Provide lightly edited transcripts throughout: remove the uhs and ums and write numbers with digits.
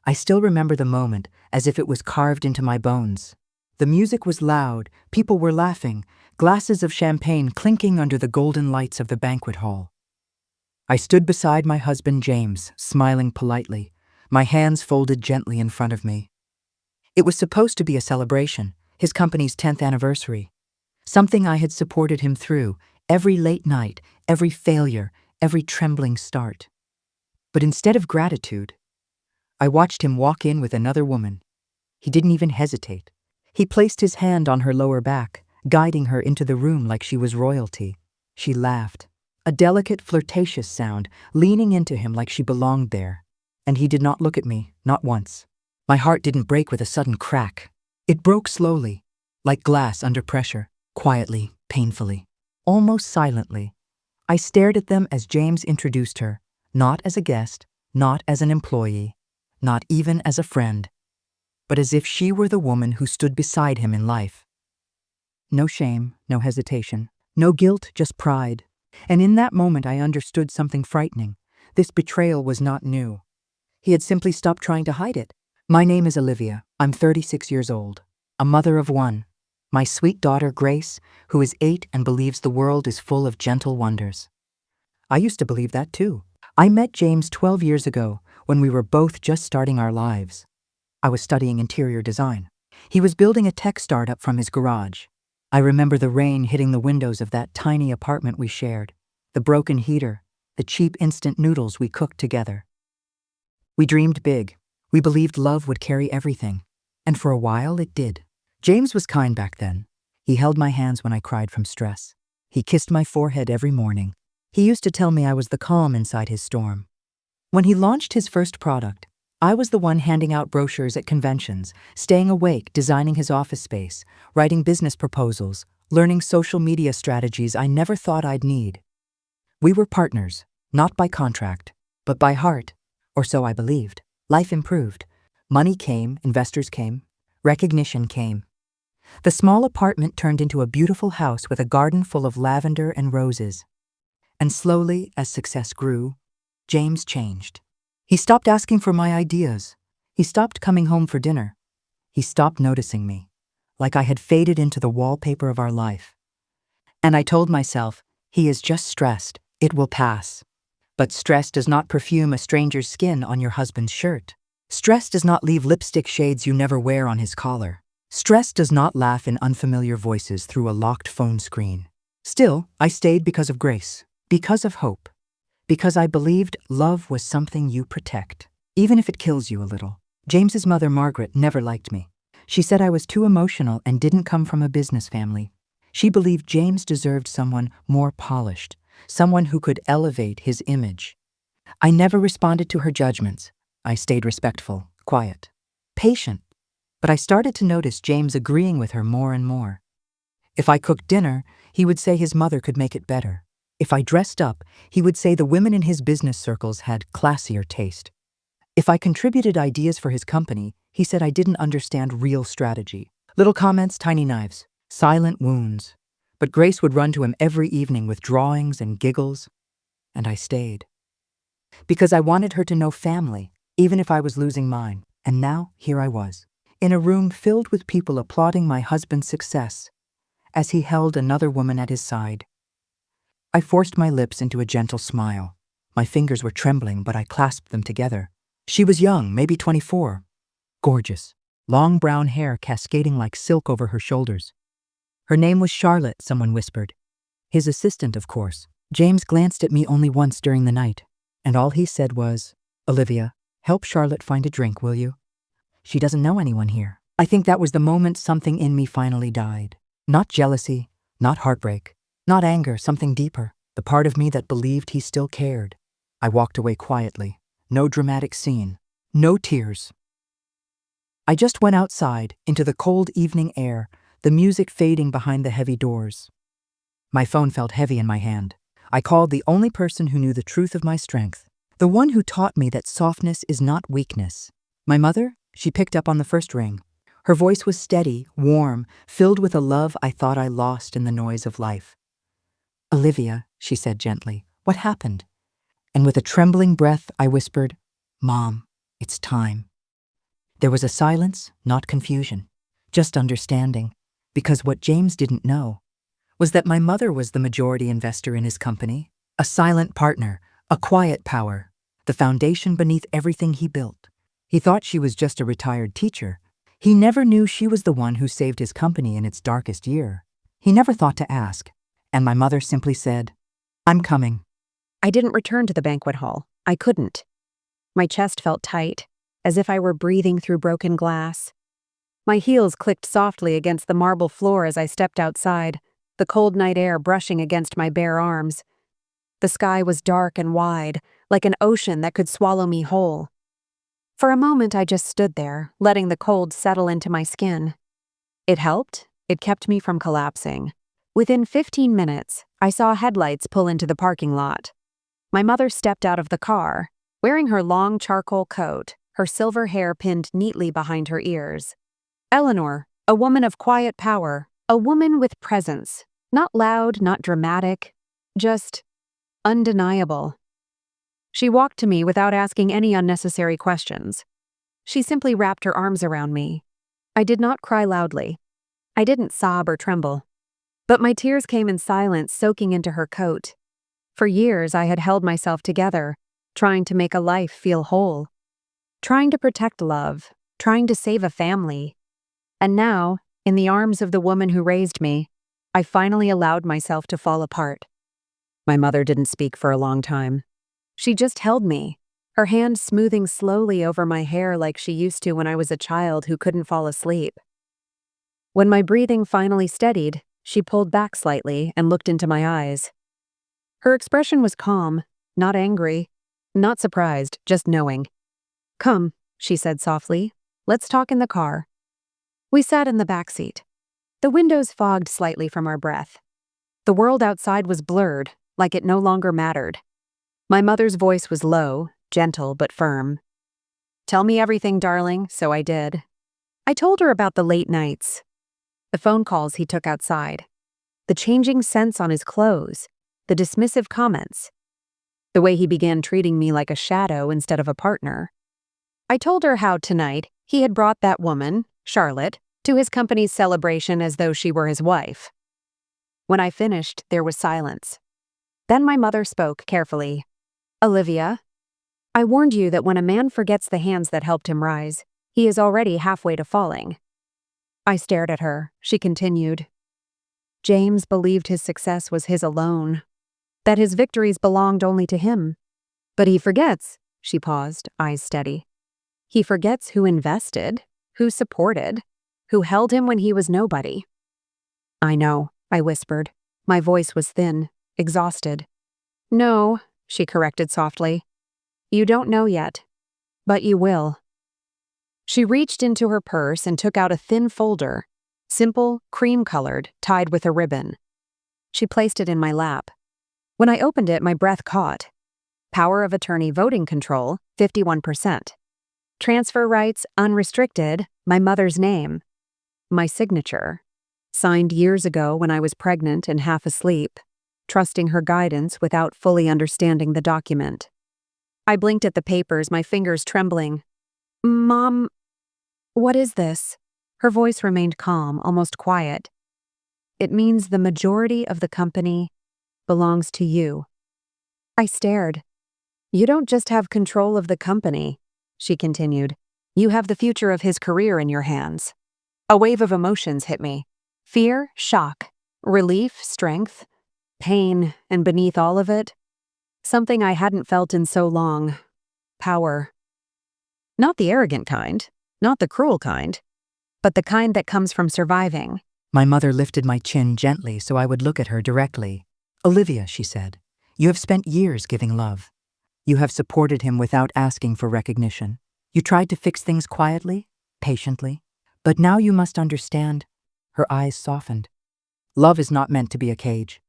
I still remember the moment as if it was carved into my bones. The music was loud, people were laughing, glasses of champagne clinking under the golden lights of the banquet hall. I stood beside my husband James, smiling politely, my hands folded gently in front of me. It was supposed to be a celebration, his company's 10th anniversary. Something I had supported him through, every late night, every failure, every trembling start. But instead of gratitude, I watched him walk in with another woman. He didn't even hesitate. He placed his hand on her lower back, guiding her into the room like she was royalty. She laughed, a delicate, flirtatious sound, leaning into him like she belonged there. And he did not look at me, not once. My heart didn't break with a sudden crack. It broke slowly, like glass under pressure, quietly, painfully, almost silently. I stared at them as James introduced her, not as a guest, not as an employee, not even as a friend, but as if she were the woman who stood beside him in life. No shame, no hesitation, no guilt, just pride. And in that moment I understood something frightening. This betrayal was not new. He had simply stopped trying to hide it. My name is Olivia. I'm 36 years old, a mother of one. My sweet daughter Grace, who is 8 and believes the world is full of gentle wonders. I used to believe that too. I met James 12 years ago when we were both just starting our lives. I was studying interior design. He was building a tech startup from his garage. I remember the rain hitting the windows of that tiny apartment we shared, the broken heater, the cheap instant noodles we cooked together. We dreamed big. We believed love would carry everything. And for a while it did. James was kind back then. He held my hands when I cried from stress. He kissed my forehead every morning. He used to tell me I was the calm inside his storm. When he launched his first product, I was the one handing out brochures at conventions, staying awake, designing his office space, writing business proposals, learning social media strategies I never thought I'd need. We were partners, not by contract, but by heart, or so I believed. Life improved. Money came, investors came, recognition came. The small apartment turned into a beautiful house with a garden full of lavender and roses. And slowly, as success grew, James changed. He stopped asking for my ideas. He stopped coming home for dinner. He stopped noticing me, like I had faded into the wallpaper of our life. And I told myself, he is just stressed. It will pass. But stress does not perfume a stranger's skin on your husband's shirt. Stress does not leave lipstick shades you never wear on his collar. Stress does not laugh in unfamiliar voices through a locked phone screen. Still, I stayed because of Grace, because of hope, because I believed love was something you protect, even if it kills you a little. James's mother, Margaret, never liked me. She said I was too emotional and didn't come from a business family. She believed James deserved someone more polished, someone who could elevate his image. I never responded to her judgments. I stayed respectful, quiet, patient. But I started to notice James agreeing with her more and more. If I cooked dinner, he would say his mother could make it better. If I dressed up, he would say the women in his business circles had classier taste. If I contributed ideas for his company, he said I didn't understand real strategy. Little comments, tiny knives, silent wounds. But Grace would run to him every evening with drawings and giggles, and I stayed. Because I wanted her to know family, even if I was losing mine. And now, here I was, in a room filled with people applauding my husband's success, as he held another woman at his side. I forced my lips into a gentle smile. My fingers were trembling, but I clasped them together. She was young, maybe 24. Gorgeous. Long brown hair cascading like silk over her shoulders. Her name was Charlotte, someone whispered. His assistant, of course. James glanced at me only once during the night, and all he said was, "Olivia, help Charlotte find a drink, will you? She doesn't know anyone here." I think that was the moment something in me finally died. Not jealousy, not heartbreak, not anger, something deeper. The part of me that believed he still cared. I walked away quietly. No dramatic scene. No tears. I just went outside, into the cold evening air, the music fading behind the heavy doors. My phone felt heavy in my hand. I called the only person who knew the truth of my strength, the one who taught me that softness is not weakness. My mother, she picked up on the first ring. Her voice was steady, warm, filled with a love I thought I lost in the noise of life. "Olivia," she said gently, "what happened?" And with a trembling breath, I whispered, "Mom, it's time." There was a silence, not confusion, just understanding, because what James didn't know was that my mother was the majority investor in his company, a silent partner, a quiet power, the foundation beneath everything he built. He thought she was just a retired teacher. He never knew she was the one who saved his company in its darkest year. He never thought to ask, and my mother simply said, "I'm coming." I didn't return to the banquet hall. I couldn't. My chest felt tight, as if I were breathing through broken glass. My heels clicked softly against the marble floor as I stepped outside, the cold night air brushing against my bare arms. The sky was dark and wide, like an ocean that could swallow me whole. For a moment, I just stood there, letting the cold settle into my skin. It helped. It kept me from collapsing. Within 15 minutes, I saw headlights pull into the parking lot. My mother stepped out of the car, wearing her long charcoal coat, her silver hair pinned neatly behind her ears. Eleanor, a woman of quiet power, a woman with presence. Not loud, not dramatic, just undeniable. She walked to me without asking any unnecessary questions. She simply wrapped her arms around me. I did not cry loudly. I didn't sob or tremble. But my tears came in silence, soaking into her coat. For years, I had held myself together, trying to make a life feel whole. Trying to protect love, trying to save a family. And now, in the arms of the woman who raised me, I finally allowed myself to fall apart. My mother didn't speak for a long time. She just held me, her hand smoothing slowly over my hair like she used to when I was a child who couldn't fall asleep. When my breathing finally steadied, she pulled back slightly and looked into my eyes. Her expression was calm, not angry, not surprised, just knowing. "Come," she said softly. "Let's talk in the car." We sat in the back seat. The windows fogged slightly from our breath. The world outside was blurred, like it no longer mattered. My mother's voice was low, gentle but firm. "Tell me everything, darling," so I did. I told her about the late nights, the phone calls he took outside, the changing scents on his clothes, the dismissive comments, the way he began treating me like a shadow instead of a partner. I told her how tonight he had brought that woman, Charlotte, to his company's celebration as though she were his wife. When I finished, there was silence. Then my mother spoke carefully. "Olivia, I warned you that when a man forgets the hands that helped him rise, he is already halfway to falling." I stared at her. She continued. "James believed his success was his alone, that his victories belonged only to him. But he forgets," she paused, eyes steady. "He forgets who invested, who supported, who held him when he was nobody." "I know," I whispered. My voice was thin, exhausted. "No," she corrected softly. "You don't know yet, but you will." She reached into her purse and took out a thin folder, simple, cream-colored, tied with a ribbon. She placed it in my lap. When I opened it, my breath caught. Power of attorney voting control, 51%. Transfer rights, unrestricted, my mother's name. My signature. Signed years ago when I was pregnant and half asleep, trusting her guidance without fully understanding the document. I blinked at the papers, my fingers trembling. "Mom, what is this?" Her voice remained calm, almost quiet. "It means the majority of the company belongs to you." I stared. "You don't just have control of the company," she continued. "You have the future of his career in your hands." A wave of emotions hit me. Fear, shock, relief, strength, pain, and beneath all of it, something I hadn't felt in so long. Power. Not the arrogant kind, not the cruel kind, but the kind that comes from surviving. My mother lifted my chin gently so I would look at her directly. "Olivia," she said, "you have spent years giving love. You have supported him without asking for recognition. You tried to fix things quietly, patiently. But now you must understand." Her eyes softened. "Love is not meant to be a cage."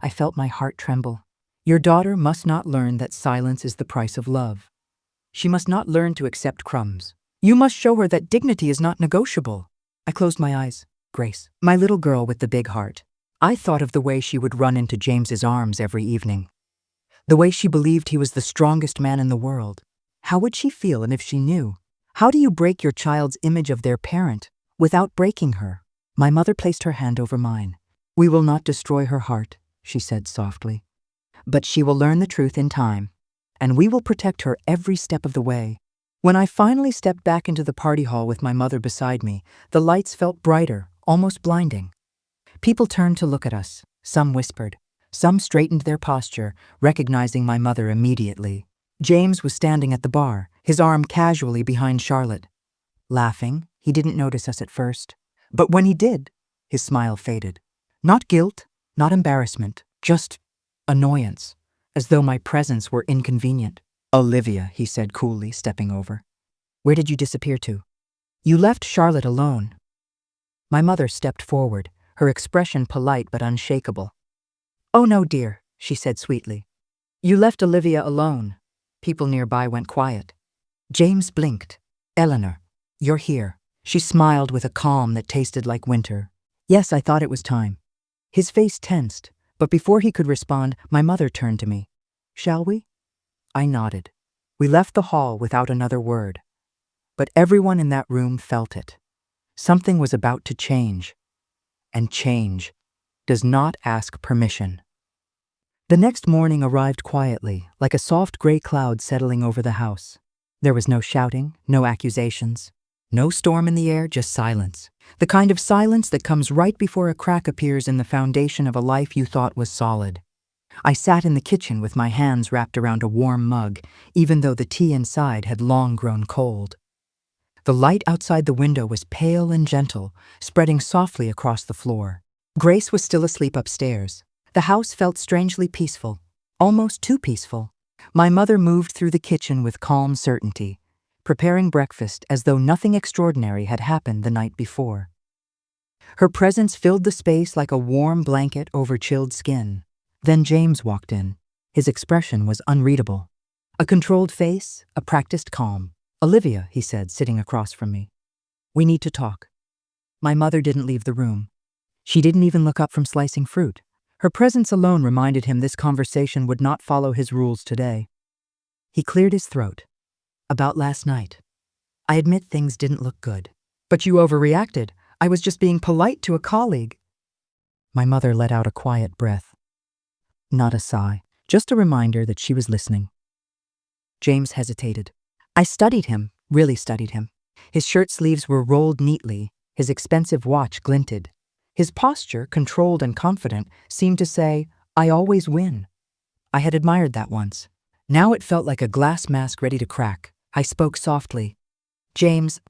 I felt my heart tremble. "Your daughter must not learn that silence is the price of love. She must not learn to accept crumbs. You must show her that dignity is not negotiable." I closed my eyes. Grace, my little girl with the big heart. I thought of the way she would run into James's arms every evening. The way she believed he was the strongest man in the world. How would she feel, and if she knew? How do you break your child's image of their parent without breaking her? My mother placed her hand over mine. We will not destroy her heart, she said softly. But she will learn the truth in time, and we will protect her every step of the way. When I finally stepped back into the party hall with my mother beside me, the lights felt brighter, almost blinding. People turned to look at us. Some whispered. Some straightened their posture, recognizing my mother immediately. James was standing at the bar, his arm casually behind Charlotte. Laughing, he didn't notice us at first. But when he did, his smile faded. Not guilt, not embarrassment, just annoyance, as though my presence were inconvenient. Olivia, he said coolly, stepping over. Where did you disappear to? You left Charlotte alone. My mother stepped forward, her expression polite but unshakable. Oh no, dear, she said sweetly. You left Olivia alone. People nearby went quiet. James blinked. Eleanor, you're here. She smiled with a calm that tasted like winter. Yes, I thought it was time. His face tensed, but before he could respond, my mother turned to me. Shall we? I nodded. We left the hall without another word. But everyone in that room felt it. Something was about to change. And change does not ask permission. The next morning arrived quietly, like a soft gray cloud settling over the house. There was no shouting, no accusations, no storm in the air, just silence. The kind of silence that comes right before a crack appears in the foundation of a life you thought was solid. I sat in the kitchen with my hands wrapped around a warm mug, even though the tea inside had long grown cold. The light outside the window was pale and gentle, spreading softly across the floor. Grace was still asleep upstairs. The house felt strangely peaceful, almost too peaceful. My mother moved through the kitchen with calm certainty, preparing breakfast as though nothing extraordinary had happened the night before. Her presence filled the space like a warm blanket over chilled skin. Then James walked in. His expression was unreadable. A controlled face, a practiced calm. Olivia, he said, sitting across from me. We need to talk. My mother didn't leave the room. She didn't even look up from slicing fruit. Her presence alone reminded him this conversation would not follow his rules today. He cleared his throat. About last night. I admit things didn't look good. But you overreacted. I was just being polite to a colleague. My mother let out a quiet breath. Not a sigh, just a reminder that she was listening. James hesitated. I studied him, really studied him. His shirt sleeves were rolled neatly, his expensive watch glinted. His posture, controlled and confident, seemed to say, I always win. I had admired that once. Now it felt like a glass mask ready to crack. I spoke softly. James,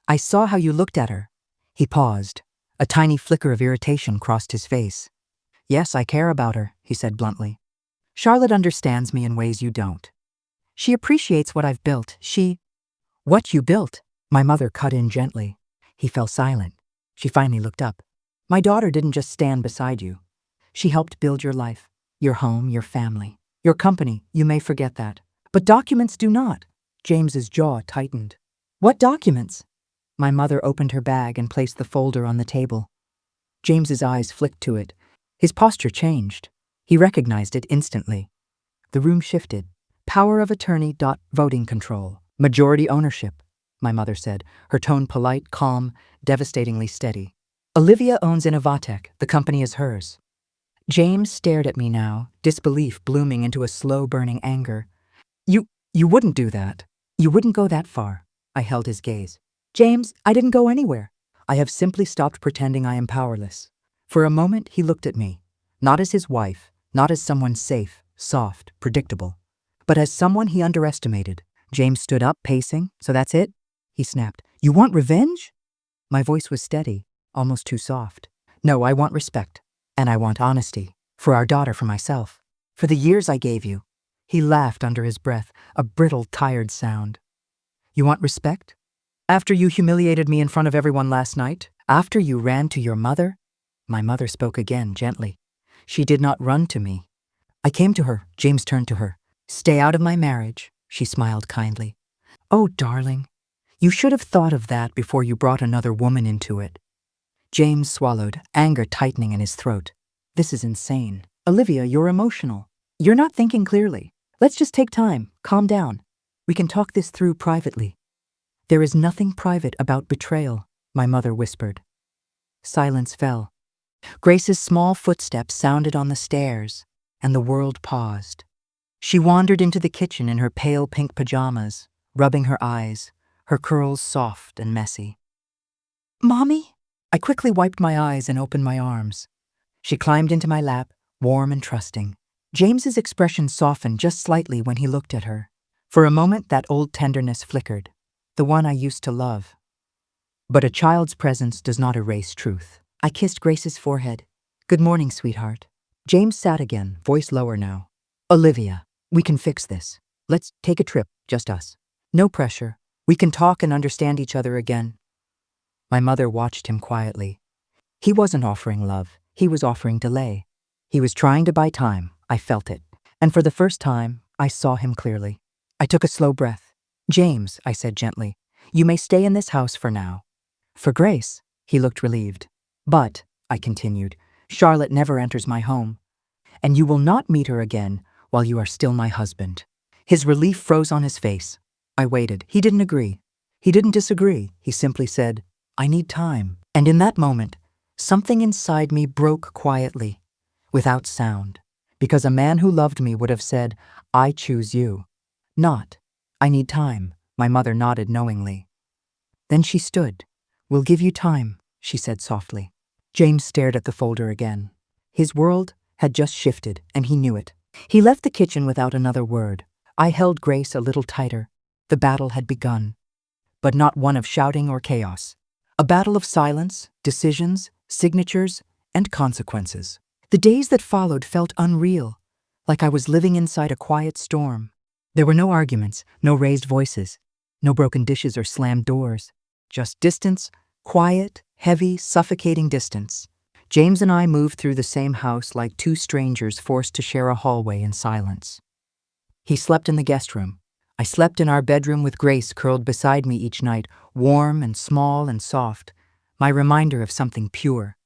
I saw how you looked at her. He paused. A tiny flicker of irritation crossed his face. Yes, I care about her, he said bluntly. Charlotte understands me in ways you don't. She appreciates what I've built. What you built? My mother cut in gently. He fell silent. She finally looked up. My daughter didn't just stand beside you. She helped build your life, your home, your family, your company. You may forget that. But documents do not. James's jaw tightened. What documents? My mother opened her bag and placed the folder on the table. James's eyes flicked to it. His posture changed. He recognized it instantly. The room shifted. Power of attorney. Voting control. Majority ownership, my mother said, her tone polite, calm, devastatingly steady. Olivia owns Innovatech. The company is hers. James stared at me now, disbelief blooming into a slow-burning anger. You wouldn't do that. You wouldn't go that far. I held his gaze. James, I didn't go anywhere. I have simply stopped pretending I am powerless. For a moment, he looked at me, not as his wife, not as someone safe, soft, predictable, but as someone he underestimated. James stood up, pacing. So that's it? He snapped. You want revenge? My voice was steady, almost too soft. No, I want respect. And I want honesty. For our daughter, for myself. For the years I gave you. He laughed under his breath, a brittle, tired sound. You want respect? After you humiliated me in front of everyone last night? After you ran to your mother? My mother spoke again, gently. She did not run to me. I came to her. James turned to her. Stay out of my marriage, she smiled kindly. Oh, darling, you should have thought of that before you brought another woman into it. James swallowed, anger tightening in his throat. This is insane. Olivia, you're emotional. You're not thinking clearly. Let's just take time. Calm down. We can talk this through privately. There is nothing private about betrayal, my mother whispered. Silence fell. Grace's small footsteps sounded on the stairs, and the world paused. She wandered into the kitchen in her pale pink pajamas, rubbing her eyes, her curls soft and messy. Mommy? I quickly wiped my eyes and opened my arms. She climbed into my lap, warm and trusting. James's expression softened just slightly when he looked at her. For a moment, that old tenderness flickered, the one I used to love. But a child's presence does not erase truth. I kissed Grace's forehead. Good morning, sweetheart. James sat again, voice lower now. Olivia, we can fix this. Let's take a trip, just us. No pressure. We can talk and understand each other again. My mother watched him quietly. He wasn't offering love. He was offering delay. He was trying to buy time. I felt it. And for the first time, I saw him clearly. I took a slow breath. James, I said gently, you may stay in this house for now. For Grace, he looked relieved. But, I continued, Charlotte never enters my home. And you will not meet her again while you are still my husband. His relief froze on his face. I waited. He didn't agree. He didn't disagree. He simply said, I need time. And in that moment, something inside me broke quietly, without sound, because a man who loved me would have said, I choose you. Not, I need time. My mother nodded knowingly. Then she stood. We'll give you time, she said softly. James stared at the folder again. His world had just shifted, and he knew it. He left the kitchen without another word. I held Grace a little tighter. The battle had begun, but not one of shouting or chaos. A battle of silence, decisions, signatures, and consequences. The days that followed felt unreal, like I was living inside a quiet storm. There were no arguments, no raised voices, no broken dishes or slammed doors. Just distance, quiet, heavy, suffocating distance. James and I moved through the same house like two strangers forced to share a hallway in silence. He slept in the guest room. I slept in our bedroom with Grace curled beside me each night, warm and small and soft, my reminder of something pure.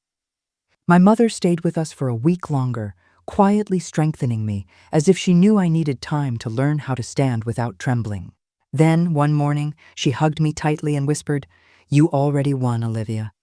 My mother stayed with us for a week longer, quietly strengthening me, as if she knew I needed time to learn how to stand without trembling. Then, one morning, she hugged me tightly and whispered, You already won, Olivia.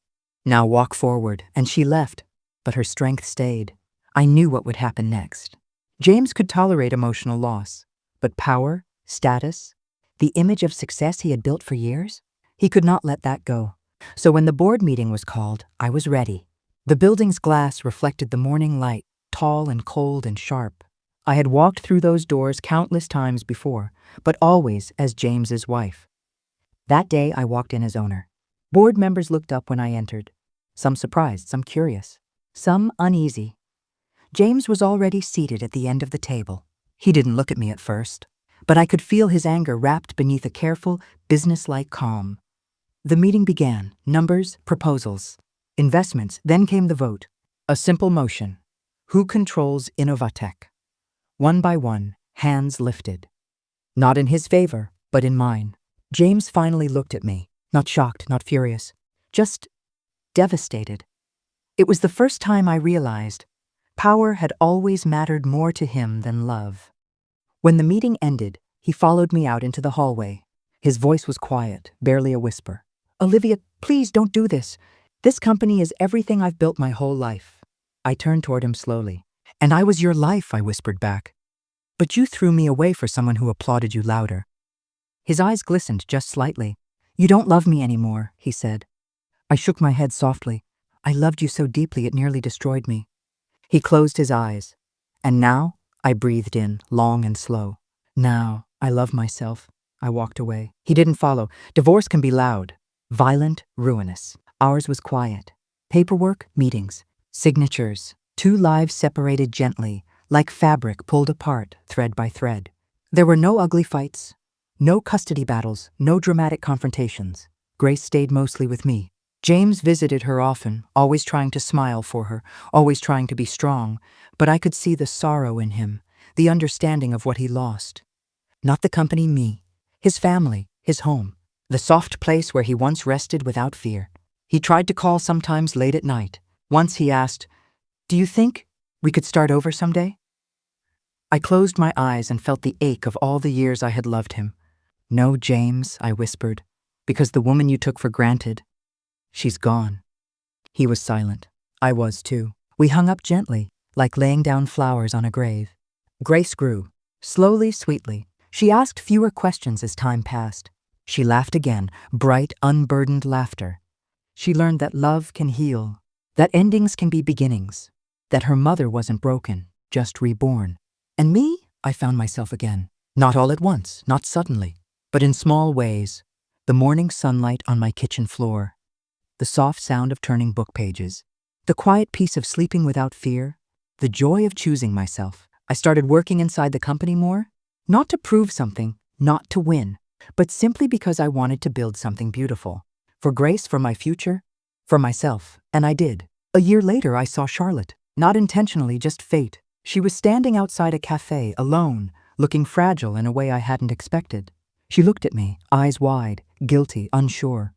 Now walk forward, and she left, but her strength stayed. I knew what would happen next. James could tolerate emotional loss, but power, status, the image of success he had built for years, he could not let that go. So when the board meeting was called, I was ready. The building's glass reflected the morning light, tall and cold and sharp. I had walked through those doors countless times before, but always as James's wife. That day I walked in as owner. Board members looked up when I entered, some surprised, some curious, some uneasy. James was already seated at the end of the table. He didn't look at me at first, but I could feel his anger wrapped beneath a careful, businesslike calm. The meeting began. Numbers, proposals, investments, then came the vote. A simple motion. Who controls Innovatech? One by one, hands lifted. Not in his favor, but in mine. James finally looked at me, not shocked, not furious, just devastated. It was the first time I realized power had always mattered more to him than love. When the meeting ended, he followed me out into the hallway. His voice was quiet, barely a whisper. Olivia, please don't do this. This company is everything I've built my whole life. I turned toward him slowly. And I was your life, I whispered back. But you threw me away for someone who applauded you louder. His eyes glistened just slightly. You don't love me anymore, he said. I shook my head softly. I loved you so deeply it nearly destroyed me. He closed his eyes. And now, I breathed in, long and slow. Now, I love myself. I walked away. He didn't follow. Divorce can be loud, violent, ruinous. Ours was quiet. Paperwork, meetings, signatures. 2 lives separated gently, like fabric pulled apart, thread by thread. There were no ugly fights, no custody battles, no dramatic confrontations. Grace stayed mostly with me. James visited her often, always trying to smile for her, always trying to be strong, but I could see the sorrow in him, the understanding of what he lost. Not the company, me. His family, his home, the soft place where he once rested without fear. He tried to call sometimes late at night. Once he asked, Do you think we could start over someday? I closed my eyes and felt the ache of all the years I had loved him. No, James, I whispered. Because the woman you took for granted, she's gone. He was silent. I was too. We hung up gently, like laying down flowers on a grave. Grace grew, slowly, sweetly. She asked fewer questions as time passed. She laughed again, bright, unburdened laughter. She learned that love can heal, that endings can be beginnings, that her mother wasn't broken, just reborn. And me, I found myself again. Not all at once, not suddenly, but in small ways. The morning sunlight on my kitchen floor, the soft sound of turning book pages, the quiet peace of sleeping without fear, the joy of choosing myself. I started working inside the company more, not to prove something, not to win, but simply because I wanted to build something beautiful. For Grace, for my future, for myself, and I did. A year later, I saw Charlotte, not intentionally, just fate. She was standing outside a cafe, alone, looking fragile in a way I hadn't expected. She looked at me, eyes wide, guilty, unsure.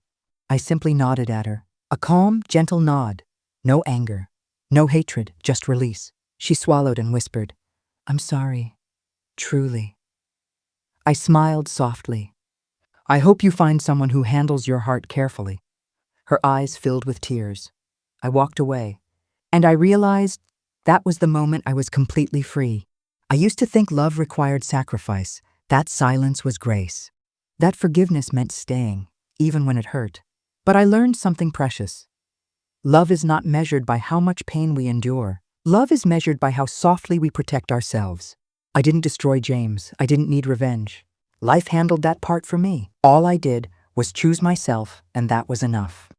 I simply nodded at her, a calm, gentle nod. No anger, no hatred, just release. She swallowed and whispered, "I'm sorry, truly." I smiled softly. "I hope you find someone who handles your heart carefully." Her eyes filled with tears. I walked away, and I realized that was the moment I was completely free. I used to think love required sacrifice. That silence was grace. That forgiveness meant staying, even when it hurt. But I learned something precious. Love is not measured by how much pain we endure. Love is measured by how softly we protect ourselves. I didn't destroy James. I didn't need revenge. Life handled that part for me. All I did was choose myself, and that was enough.